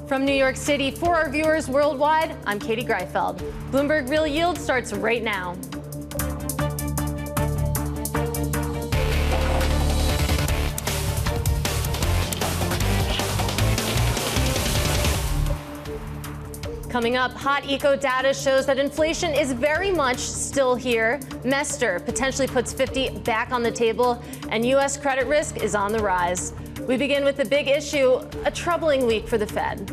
From New York City, for our viewers worldwide, I'm Katie Greifeld. Bloomberg Real Yield starts right now. Coming up, hot eco data shows that inflation is very much still here. Mester potentially puts 50 back on the table, and U.S. credit risk is on the rise. We begin with the big issue, a troubling week for the Fed.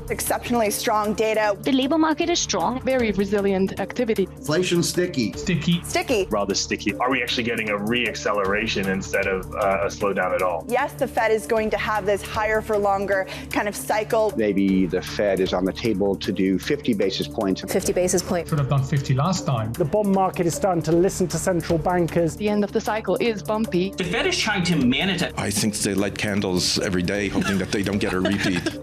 Exceptionally strong data. The labor market is strong. Very resilient activity. Inflation sticky. Sticky. Rather sticky. Are we actually getting a re-acceleration instead of a slowdown at all? Yes, the Fed is going to have this higher for longer kind of cycle. Maybe the Fed is on the table to do 50 basis points. 50 basis points. Should have done 50 last time. The bond market is starting to listen to central bankers. The end of the cycle is bumpy. The Fed is trying to manage it. I think they light candles every day, hoping that they don't get a repeat.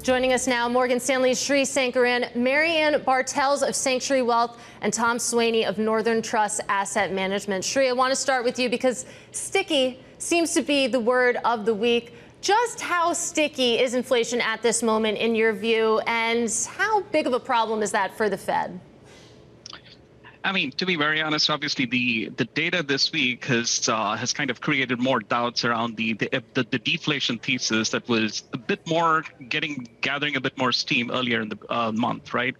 Joining us now, Morgan Stanley's Sankaran, Marianne Bartels of Sanctuary Wealth, and Tom Swaney of Northern Trust Asset Management. Shri, I want to start with you because sticky seems to be the word of the week. Just how sticky is inflation at this moment in your view, and how big of a problem is that for the Fed? I mean, to be very honest, obviously the data this week has kind of created more doubts around the deflation thesis that was a bit more gathering a bit more steam earlier in the month, right?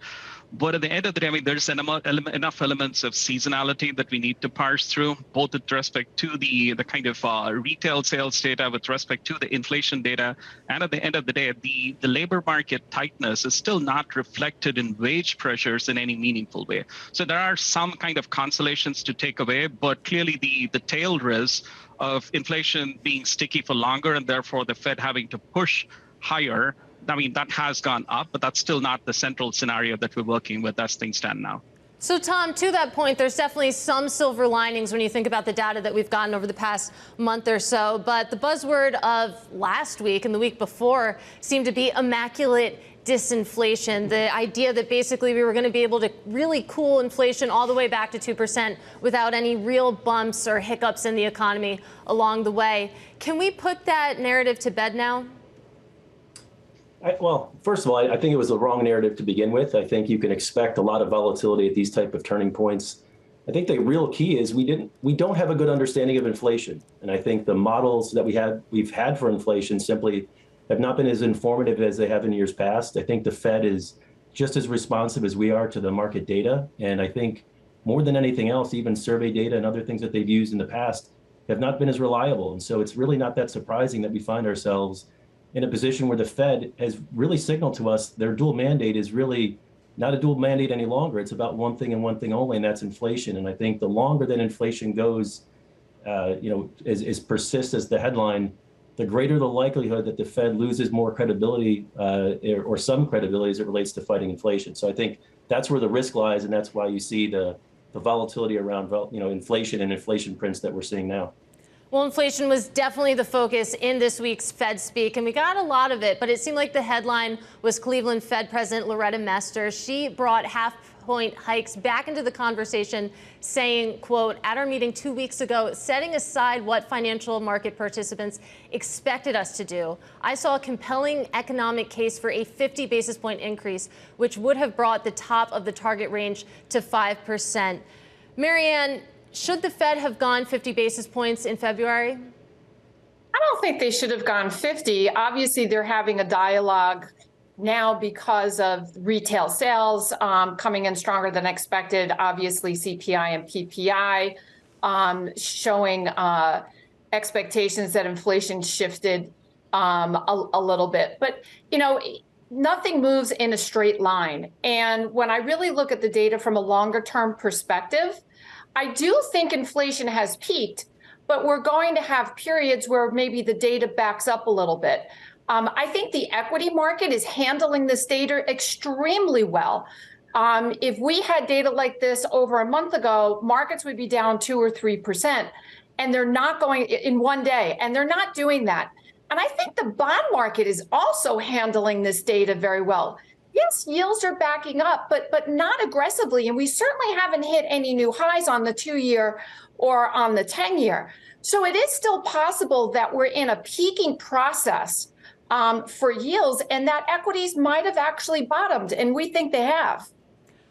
But at the end of the day, I mean, there's enough elements of seasonality that we need to parse through, both with respect to the kind of retail sales data, with respect to the inflation data, and at the end of the day, the labor market tightness is still not reflected in wage pressures in any meaningful way. So there are some kind of consolations to take away, but clearly the tail risk of inflation being sticky for longer and therefore the Fed having to push higher, I mean, that has gone up, but that's still not the central scenario that we're working with as things stand now. So, Tom, to that point, there's definitely some silver linings when you think about the data that we've gotten over the past month or so. But the buzzword of last week and the week before seemed to be immaculate disinflation, the idea that basically we were going to be able to really cool inflation all the way back to 2% without any real bumps or hiccups in the economy along the way. Can we put that narrative to bed now? Well, first of all, I think it was the wrong narrative to begin with. I think you can expect a lot of volatility at these type of turning points. I think the real key is we don't have a good understanding of inflation. And I think the models that we've had for inflation simply have not been as informative as they have in years past. I think the Fed is just as responsive as we are to the market data. And I think more than anything else, even survey data and other things that they've used in the past have not been as reliable. And so it's really not that surprising that we find ourselves in a position where the Fed has really signaled to us their dual mandate is really not a dual mandate any longer. It's about one thing and one thing only, and that's inflation. And I think the longer that inflation goes, as persists as the headline, the greater the likelihood that the Fed loses more credibility or some credibility as it relates to fighting inflation. So I think that's where the risk lies, and that's why you see the volatility around inflation and inflation prints that we're seeing now. Well, inflation was definitely the focus in this week's Fed speak, and we got a lot of it, but it seemed like the headline was Cleveland Fed President Loretta Mester. She brought half-point hikes back into the conversation, saying, quote, at our meeting 2 weeks ago, setting aside what financial market participants expected us to do, I saw a compelling economic case for a 50 basis point increase, which would have brought the top of the target range to 5%. Marianne, should the Fed have gone 50 basis points in February? I don't think they should have gone 50. Obviously, they're having a dialogue now because of retail sales coming in stronger than expected. Obviously, CPI and PPI showing expectations that inflation shifted a little bit. But, nothing moves in a straight line. And when I really look at the data from a longer term perspective, I do think inflation has peaked, but we're going to have periods where maybe the data backs up a little bit. I think the equity market is handling this data extremely well. If we had data like this over a month ago, markets would be down 2 or 3%, and they're not going in one day, and they're not doing that. And I think the bond market is also handling this data very well. yes, yields are backing up, but not aggressively. And we certainly haven't hit any new highs on the 2-year or on the 10-year. So it is still possible that we're in a peaking process for yields, and that equities might have actually bottomed, and we think they have.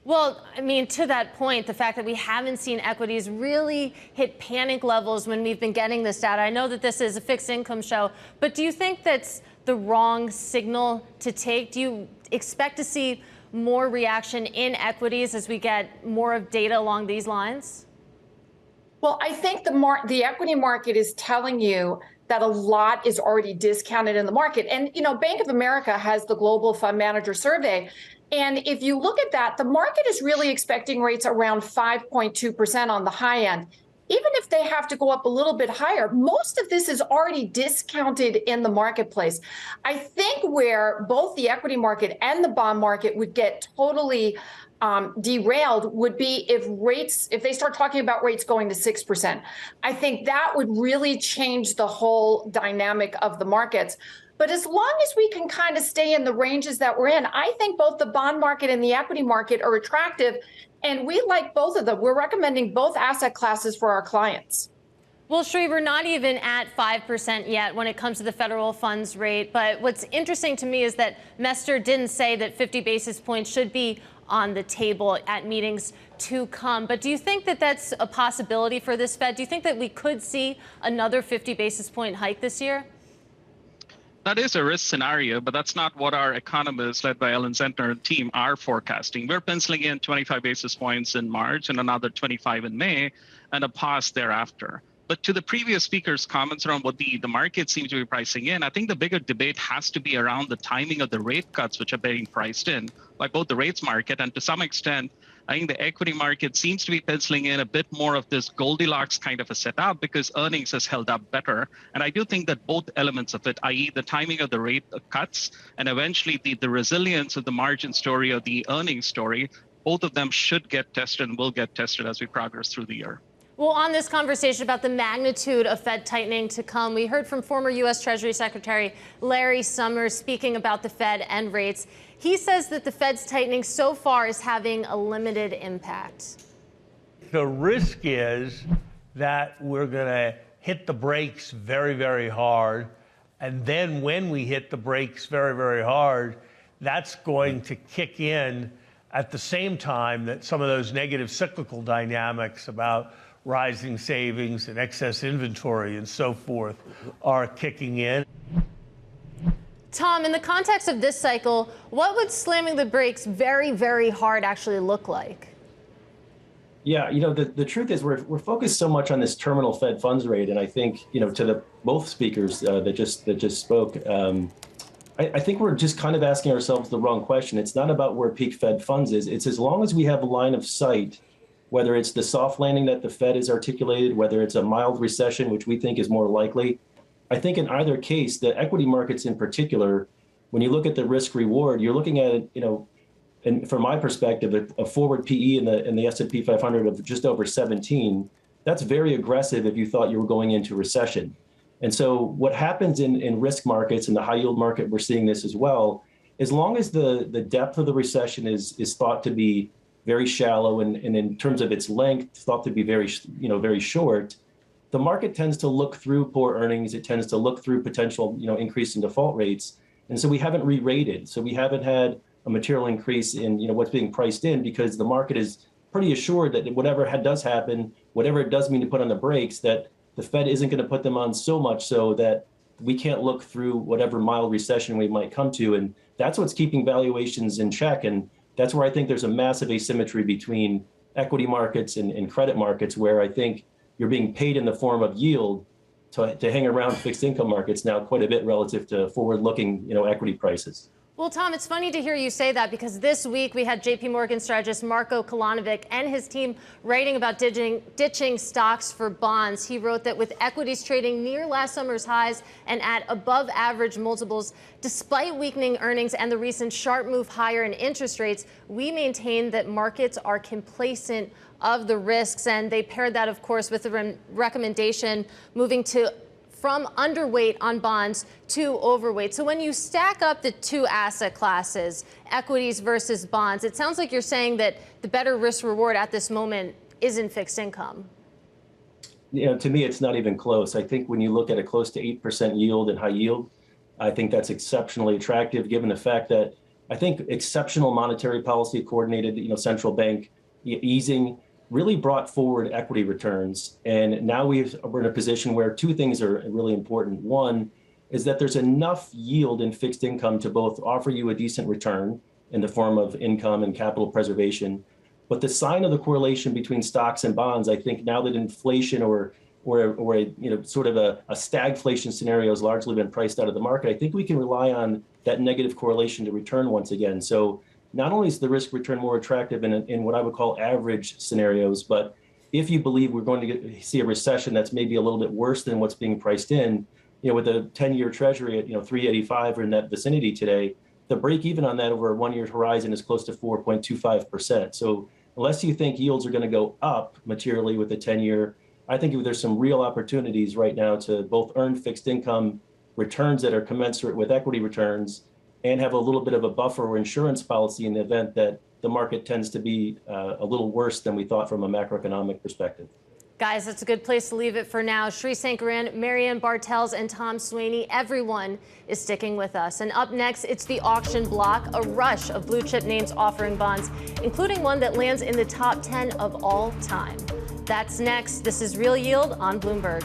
Well, I mean, to that point, the fact that we haven't seen equities really hit panic levels when we've been getting this data. I know that this is a fixed income show, but do you think that's the wrong signal to take? Do you expect to see more reaction in equities as we get more of data along these lines? Well, I think the equity market is telling you that a lot is already discounted in the market. And, you know, Bank of America has the Global Fund Manager Survey. And if you look at that, the market is really expecting rates around 5.2% on the high end. Even if they have to go up a little bit higher, most of this is already discounted in the marketplace. I think where both the equity market and the bond market would get totally derailed would be if they start talking about rates going to 6%. I think that would really change the whole dynamic of the markets. But as long as we can kind of stay in the ranges that we're in, I think both the bond market and the equity market are attractive. And we like both of them. We're recommending both asset classes for our clients. Well, Sri, we're not even at 5% yet when it comes to the federal funds rate. But what's interesting to me is that Mester didn't say that 50 basis points should be on the table at meetings to come. But do you think that that's a possibility for this Fed? Do you think that we could see another 50 basis point hike this year? That is a risk scenario, but that's not what our economists, led by Ellen Zentner and team, are forecasting. We're penciling in 25 basis points in March and another 25 in May, and a pause thereafter. But to the previous speaker's comments around what the market seems to be pricing in, I think the bigger debate has to be around the timing of the rate cuts, which are being priced in by both the rates market and to some extent, I think the equity market seems to be penciling in a bit more of this Goldilocks kind of a setup because earnings has held up better. And I do think that both elements of it, i.e. the timing of the rate cuts and eventually the resilience of the margin story or the earnings story, both of them should get tested and will get tested as we progress through the year. Well, on this conversation about the magnitude of Fed tightening to come, we heard from former U.S. Treasury Secretary Larry Summers speaking about the Fed and rates. He says that the Fed's tightening so far is having a limited impact. The risk is that we're going to hit the brakes very, very hard. And then when we hit the brakes very, very hard, that's going to kick in at the same time that some of those negative cyclical dynamics about rising savings and excess inventory and so forth are kicking in. Tom, in the context of this cycle, what would slamming the brakes very, very hard actually look like? Yeah, you know, the truth is we're focused so much on this terminal Fed funds rate, and I think, you know, to both speakers that just spoke, I think we're just kind of asking ourselves the wrong question. It's not about where peak Fed funds is. It's as long as we have a line of sight, whether it's the soft landing that the Fed has articulated, whether it's a mild recession, which we think is more likely. I think in either case, the equity markets in particular, when you look at the risk reward, you're looking at it, you know, and from my perspective, a forward PE in the S&P 500 of just over 17, that's very aggressive if you thought you were going into recession. And so what happens in risk markets, and the high yield market, we're seeing this as well, as long as the depth of the recession is thought to be very shallow and in terms of its length, thought to be very short, the market tends to look through poor earnings. It tends to look through potential, increase in default rates. And so we haven't re-rated. So we haven't had a material increase in, what's being priced in because the market is pretty assured that whatever does happen, whatever it does mean to put on the brakes, that the Fed isn't going to put them on so much so that we can't look through whatever mild recession we might come to. And that's what's keeping valuations in check. And that's where I think there's a massive asymmetry between equity markets and credit markets, where I think you're being paid in the form of yield to hang around fixed income markets now quite a bit relative to forward-looking, equity prices. Well, Tom, it's funny to hear you say that because this week we had JP Morgan strategist Marko Kolanovic and his team writing about ditching stocks for bonds. He wrote that with equities trading near last summer's highs and at above average multiples, despite weakening earnings and the recent sharp move higher in interest rates, we maintain that markets are complacent of the risks. And they paired that, of course, with the recommendation moving to from underweight on bonds to overweight. So when you stack up the two asset classes, equities versus bonds, it sounds like you're saying that the better risk reward at this moment is in fixed income. To me, it's not even close. I think when you look at a close to 8% yield and high yield, I think that's exceptionally attractive given the fact that I think exceptional monetary policy coordinated, central bank easing really brought forward equity returns. And now we're in a position where two things are really important. One is that there's enough yield in fixed income to both offer you a decent return in the form of income and capital preservation. But the sign of the correlation between stocks and bonds, I think now that inflation or a sort of a stagflation scenario has largely been priced out of the market, I think we can rely on that negative correlation to return once again. So not only is the risk return more attractive in what I would call average scenarios, but if you believe we're going to see a recession that's maybe a little bit worse than what's being priced in, with a 10-year treasury at 385 or in that vicinity today, the break even on that over a 1-year horizon is close to 4.25%. So unless you think yields are going to go up materially with the 10-year, I think there's some real opportunities right now to both earn fixed income returns that are commensurate with equity returns and have a little bit of a buffer or insurance policy in the event that the market tends to be a little worse than we thought from a macroeconomic perspective. Guys, that's a good place to leave it for now. Sri Sankaran, Marianne Bartels, and Tom Swaney, everyone is sticking with us. And up next, it's the auction block, a rush of blue chip names offering bonds, including one that lands in the top 10 of all time. That's next. This is Real Yield on Bloomberg.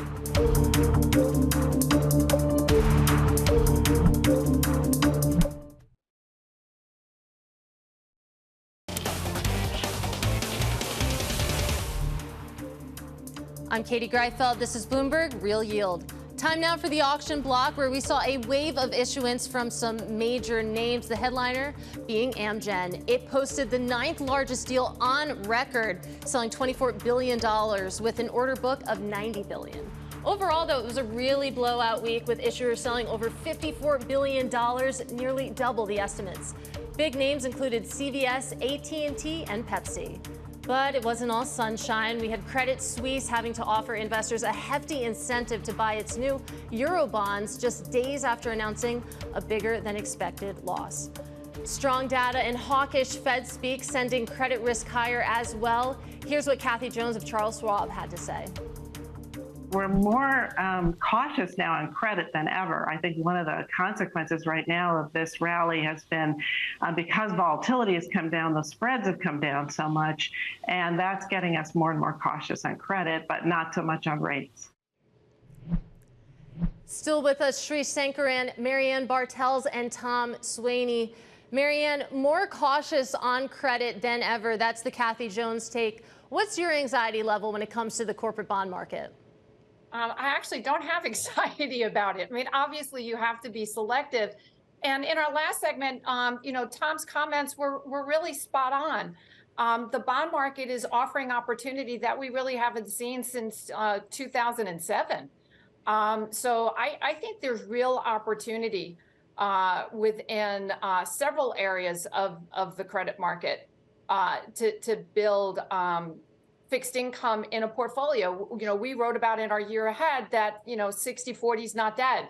I'm Katie Greifeld. This is Bloomberg Real Yield. Time now for the auction block, where we saw a wave of issuance from some major names, the headliner being Amgen. It posted the 9th largest deal on record, selling $24 billion with an order book of $90 billion. Overall, though, it was a really blowout week with issuers selling over $54 billion, nearly double the estimates. Big names included CVS, AT&T, and Pepsi. But it wasn't all sunshine. We had Credit Suisse having to offer investors a hefty incentive to buy its new Euro bonds just days after announcing a bigger than expected loss. Strong data and hawkish Fed speak sending credit risk higher as well. Here's what Kathy Jones of Charles Schwab had to say. We're more cautious now on credit than ever. I think one of the consequences right now of this rally has been because volatility has come down, the spreads have come down so much, and that's getting us more and more cautious on credit, but not so much on rates. Still with us, Sri Sankaran, Marianne Bartels, and Tom Swaney. Marianne, more cautious on credit than ever. That's the Kathy Jones take. What's your anxiety level when it comes to the corporate bond market? I actually don't have anxiety about it. I mean, obviously, you have to be selective. And in our last segment, Tom's comments were really spot on. The bond market is offering opportunity that we really haven't seen since 2007. So I think there's real opportunity within several areas of the credit market to build fixed income in a portfolio. We wrote about in our year ahead that 60-40 is not dead.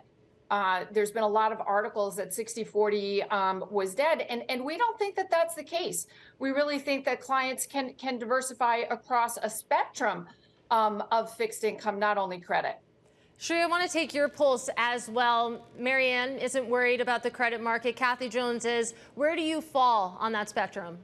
There's been a lot of articles that 60-40 was dead, and we don't think that that's the case. We really think that clients can diversify across a spectrum of fixed income, not only credit. Shri, I want to take your pulse as well. Marianne isn't worried about the credit market. Kathy Jones is. Where do you fall on that spectrum?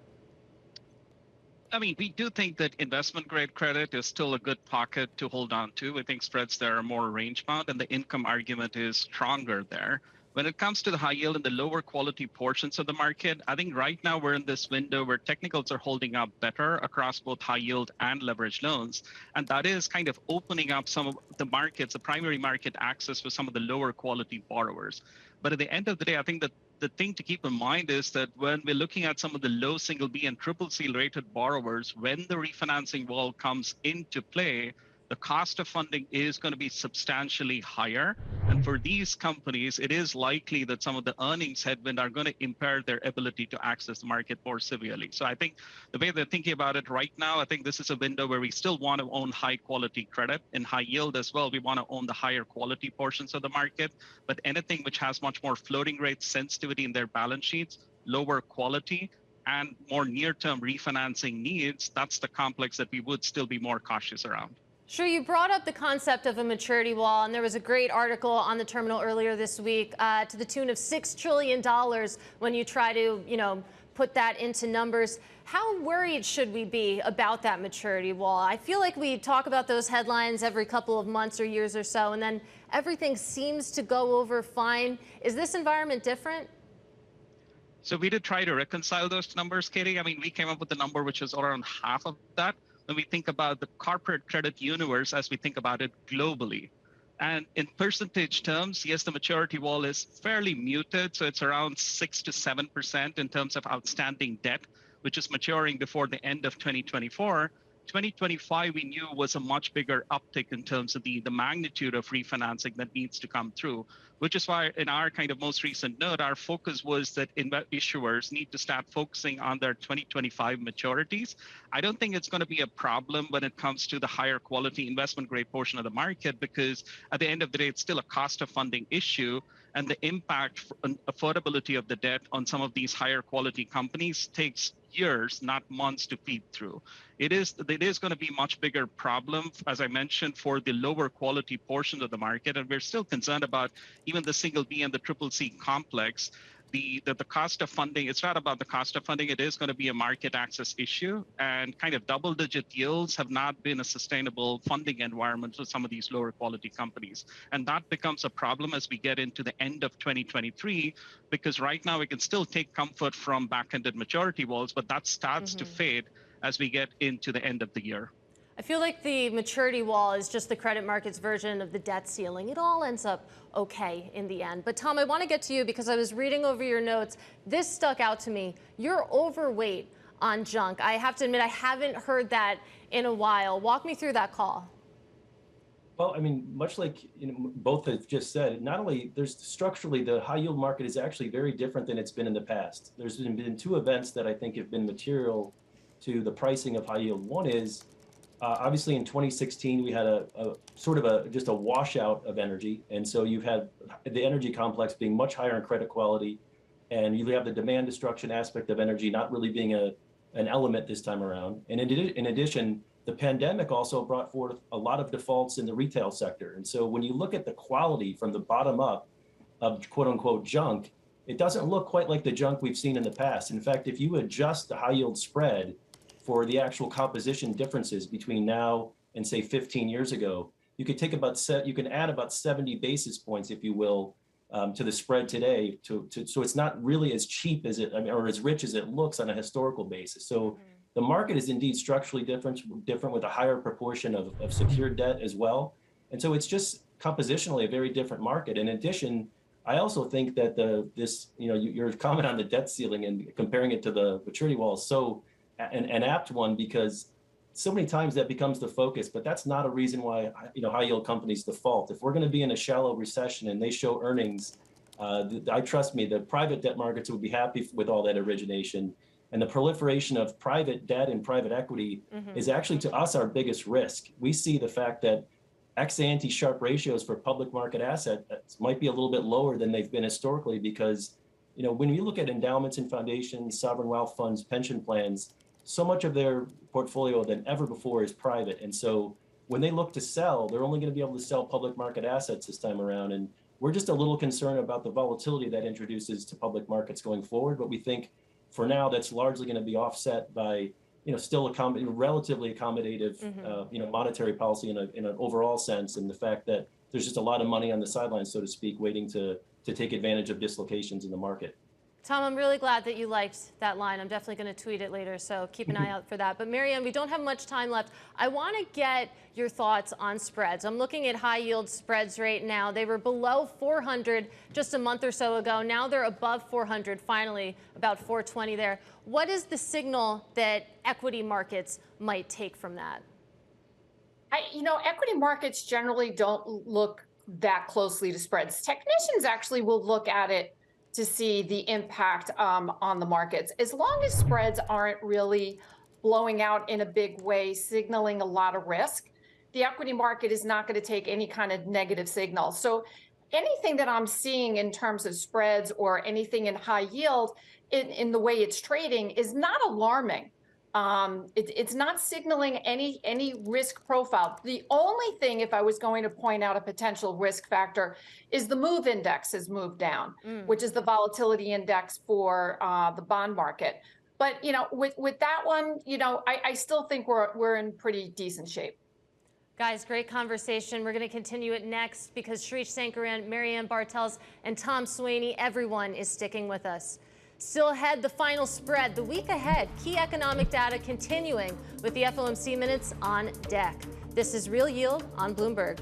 I mean, we do think that investment grade credit is still a good pocket to hold on to. We think spreads there are more range bound and the income argument is stronger there. When it comes to the high yield and the lower quality portions of the market, I think right now we're in this window where technicals are holding up better across both high yield and leveraged loans. And that is kind of opening up some of the markets, the primary market access for some of the lower quality borrowers. But at the end of the day, I think that the thing to keep in mind is that when we're looking at some of the low single B and triple C rated borrowers, when the refinancing wall comes into play, the cost of funding is going to be substantially higher. And for these companies, it is likely that some of the earnings headwind are going to impair their ability to access the market more severely. So I think the way they're thinking about it right now, I think this is a window where we still want to own high quality credit and high yield as well. We want to own the higher quality portions of the market, but anything which has much more floating rate sensitivity in their balance sheets, lower quality, and more near-term refinancing needs, that's the complex that we would still be more cautious around. Sure, you brought up the concept of a maturity wall, and there was a great article on the terminal earlier this week to the tune of $6 trillion when you try to, put that into numbers. How worried should we be about that maturity wall? I feel like we talk about those headlines every couple of months or years or so, and then everything seems to go over fine. Is this environment different? So we did try to reconcile those numbers, Katie. I mean, we came up with a number which is around half of that when we think about the corporate credit universe as we think about it globally. And in percentage terms, yes, the maturity wall is fairly muted. So it's around 6 to 7% in terms of outstanding debt, which is maturing before the end of 2024. 2025, we knew was a much bigger uptick in terms of the magnitude of refinancing that needs to come through, which is why in our kind of most recent note, our focus was that issuers need to start focusing on their 2025 maturities. I don't think it's going to be a problem when it comes to the higher quality investment grade portion of the market, because at the end of the day, it's still a cost of funding issue, and the impact on affordability of the debt on some of these higher quality companies takes years, not months, to feed through. It is going to be much bigger problem, as I mentioned, for the lower quality portion of the market, and we're still concerned about even the single B and the triple C complex. The cost of funding, it's not about the cost of funding, it is going to be a market access issue, and kind of double-digit yields have not been a sustainable funding environment for some of these lower quality companies. And that becomes a problem as we get into the end of 2023, because right now we can still take comfort from back-ended maturity walls, but that starts to fade as we get into the end of the year. I feel like the maturity wall is just the credit market's version of the debt ceiling. It all ends up okay in the end. But Tom, I want to get to you because I was reading over your notes. This stuck out to me. You're overweight on junk. I have to admit, I haven't heard that in a while. Walk me through that call. Well, I mean, much like both have just said, not only there's structurally the high yield market is actually very different than it's been in the past. There's been two events that I think have been material to the pricing of high yield. One is obviously in 2016 we had a sort of just a washout of energy, and so you've had the energy complex being much higher in credit quality, and you have the demand destruction aspect of energy not really being an element this time around. And in addition, the pandemic also brought forth a lot of defaults in the retail sector. And so when you look at the quality from the bottom up of quote unquote junk, it doesn't look quite like the junk we've seen in the past. In fact, if you adjust the high yield spread for the actual composition differences between now and say 15 years ago, you could take you can add about 70 basis points, if you will, to the spread today. So it's not really as cheap as or as rich as it looks on a historical basis. So the market is indeed structurally different with a higher proportion of secured debt as well. And so it's just compositionally a very different market. In addition, I also think that your comment on the debt ceiling and comparing it to the maturity wall is so an apt one, because so many times that becomes the focus, but that's not a reason why high yield companies default. If we're going to be in a shallow recession and they show earnings, trust me, the private debt markets would be happy with all that origination. And the proliferation of private debt and private equity is actually to us our biggest risk. We see the fact that ex-ante Sharpe ratios for public market assets might be a little bit lower than they've been historically, because when you look at endowments and foundations, sovereign wealth funds, pension plans, so much of their portfolio than ever before is private. And so when they look to sell, they're only going to be able to sell public market assets this time around. And we're just a little concerned about the volatility that introduces to public markets going forward. But we think for now, that's largely going to be offset by, still a relatively accommodative, monetary policy in an overall sense. And the fact that there's just a lot of money on the sidelines, so to speak, waiting to take advantage of dislocations in the market. Tom, I'm really glad that you liked that line. I'm definitely going to tweet it later, so keep an eye out for that. But Marianne, we don't have much time left. I want to get your thoughts on spreads. I'm looking at high yield spreads right now. They were below 400 just a month or so ago. Now they're above 400, finally, about 420 there. What is the signal that equity markets might take from that? Equity markets generally don't look that closely to spreads. Technicians actually will look at it to see the impact on the markets. As long as spreads aren't really blowing out in a big way, signaling a lot of risk, the equity market is not going to take any kind of negative signal. So anything that I'm seeing in terms of spreads or anything in high yield in the way it's trading is not alarming. It's not signaling any risk profile. The only thing, if I was going to point out a potential risk factor, is the MOVE index has moved down, which is the volatility index for the bond market. But with that one, I still think we're in pretty decent shape. Guys, great conversation. We're going to continue it next because Shrish Sankaran, Marianne Bartels, and Tom Swaney, everyone is sticking with us. Still ahead, the final spread. The week ahead, key economic data continuing with the FOMC minutes on deck. This is Real Yield on Bloomberg.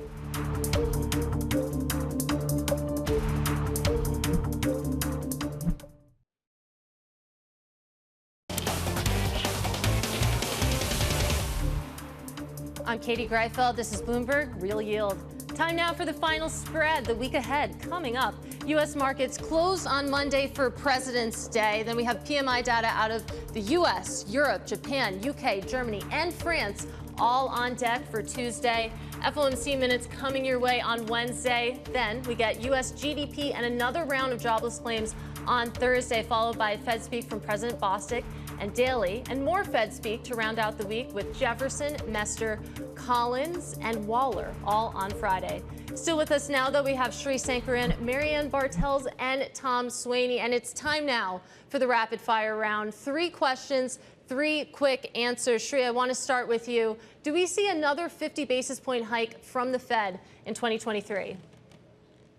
I'm Katie Greifeld. This is Bloomberg Real Yield. Time now for the final spread. The week ahead coming up. U.S. markets close on Monday for President's Day. Then we have PMI data out of the U.S., Europe, Japan, U.K., Germany, and France, all on deck for Tuesday. FOMC minutes coming your way on Wednesday. Then we get U.S. GDP and another round of jobless claims on Thursday, followed by Fed speak from President Bostic and Daly, and more Fed speak to round out the week with Jefferson, Mester, Collins, and Waller, all on Friday. Still with us now, though, we have Shrish Sankaran, Marianne Bartels, and Tom Swaney. And it's time now for the rapid fire round. 3 questions, 3 quick answers. Shri, I want to start with you. Do we see another 50 basis point hike from the Fed in 2023?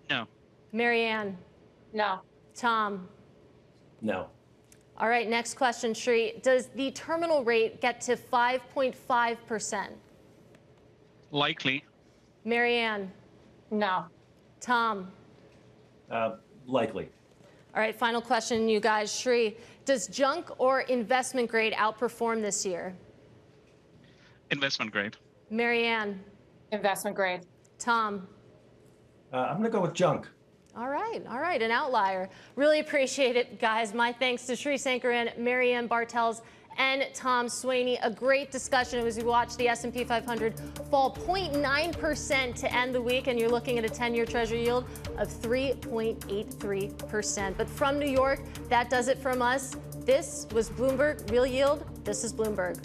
No. Marianne? No. Tom? No. All right, next question, Shri. Does the terminal rate get to 5.5%? Likely. Marianne? No. Tom? Likely. All right, final question, you guys. Shri, does junk or investment grade outperform this year? Investment grade. Marianne? Investment grade. Tom? I'm going to go with junk. All right, an outlier. Really appreciate it, guys. My thanks to Shrish Sankaran, Marianne Bartels, and Tom Swaney. A great discussion as we watch the S&P 500 fall 0.9% to end the week, and you're looking at a 10-year Treasury yield of 3.83%. But from New York, that does it from us. This was Bloomberg Real Yield. This is Bloomberg.